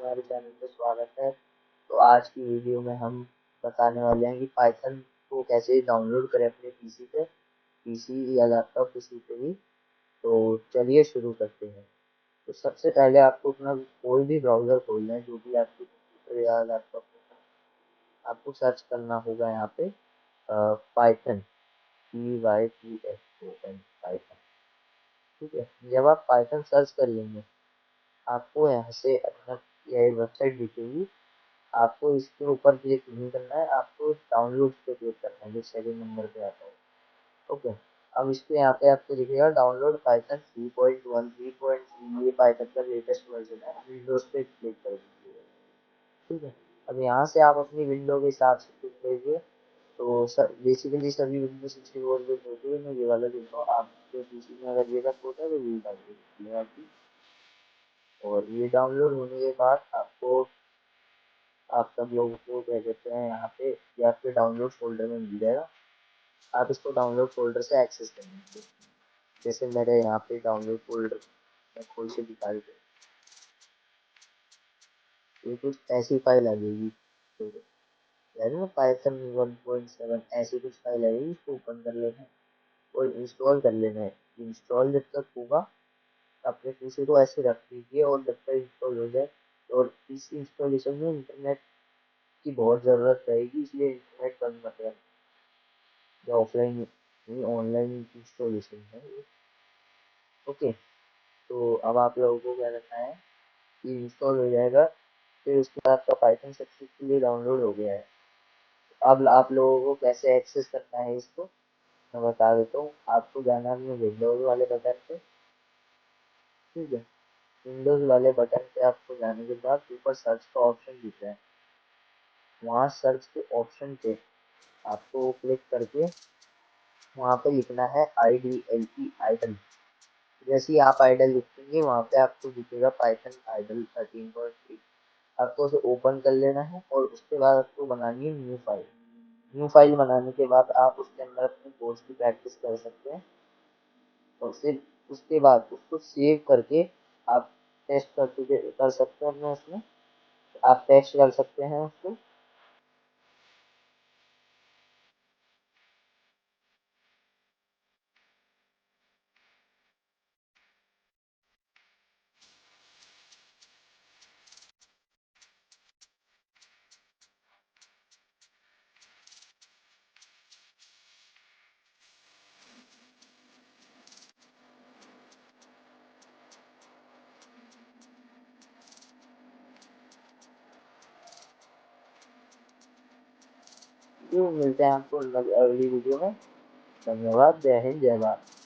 हमारे चैनल पे स्वागत है। तो आज की वीडियो में हम बताने वाले हैं कि पाइथन को कैसे डाउनलोड करें अपने पीसी या लैपटॉप किसी पे भी। तो चलिए शुरू करते हैं। तो सबसे पहले आपको अपना कोई भी ब्राउज़र खोलना है, जो भी आपके कंप्यूटर या लैपटॉप में। आपको सर्च करना होगा यहाँ पे पाइथन, PYTHON, पाइथन। ठीक है, जब आप पाइथन सर्च कर लेंगे आपको यहाँ से अपना यह वेबसाइट दिखेगी। आपको इसके ऊपर क्लिक नहीं करना है, आपको डाउनलोड पे क्लिक करना है, जो सेकंड नंबर पे आता है। ओके, अब इस पे यहाँ पे आपको दिखेगा डाउनलोड पाइथन 3.1 3.3, ये पाइथन का लेटेस्ट वर्जन है। विंडोज पे क्लिक कर दीजिए। ठीक है, अब यहाँ से आप अपनी विंडो के हिसाब से क्लिक कीजिए। तो बेसिकली सभी विंडो 64 बिट होती है। मैं ये वाला देता हूँ, आपके पीसी में अगर ये रख होता है तो ये डाल दीजिए आपकी। और ये डाउनलोड होने के बाद आपको, आप सब लोगों को क्या कहते हैं, यहाँ पे ये आपके डाउनलोड फोल्डर में मिल जाएगा। आप इसको डाउनलोड फोल्डर से एक्सेस करेंगे। जैसे मेरे यहाँ पे डाउनलोड फोल्डर मैं खोल के दिखा देता हूँ। ये कुछ ऐसी फाइल आ जाएगी, तो यार ना पाइथन 1.7 ऐसी कुछ फाइल आएगी, इसको ओपन कर लेना है और इंस्टॉल कर लेना है। इंस्टॉल जब तक होगा अपने पीसी को ऐसे रख दीजिए, और जब तक इंस्टॉल हो जाए। और इस इंस्टॉलेशन में इंटरनेट की बहुत ज़रूरत रहेगी, इसलिए इंटरनेट बंद मत करना। या ऑफलाइन नहीं, ऑनलाइन इंस्टॉलेशन है ये। ओके, तो अब आप लोगों को क्या करना है कि इंस्टॉल हो जाएगा, फिर उसके बाद आपका पाइथन सक्सेसफुली डाउनलोड हो गया है। अब आप लोगों को कैसे एक्सेस करना है इसको मैं बता देता हूँ। आपको जाना है अपने विंडोज वाले बटन पे। ठीक है, विंडोज वाले बटन पे आपको जाने के बाद ऊपर सर्च का ऑप्शन दिख रहा है, वहाँ सर्च के ऑप्शन पे आपको क्लिक करके वहाँ पे लिखना है IDLE, आइडल। जैसे ही आप आइडल लिखेंगे वहाँ पे आपको दिखेगा पाइथन आइडल 13.3। आपको उसे ओपन कर लेना है और उसके बाद आपको बनानी है न्यू फाइल। न्यू फाइल बनाने के बाद आप उसके अंदर अपने कोर्स की प्रैक्टिस कर सकते हैं। और फिर उसके बाद उसको सेव करके आप टेस्ट कर सकते हैं अपने उसमें। आप टेस्ट कर सकते हैं उसको। मिलते हैं आपको अगली वीडियो में। धन्यवाद। जय हिंद, जय भारत।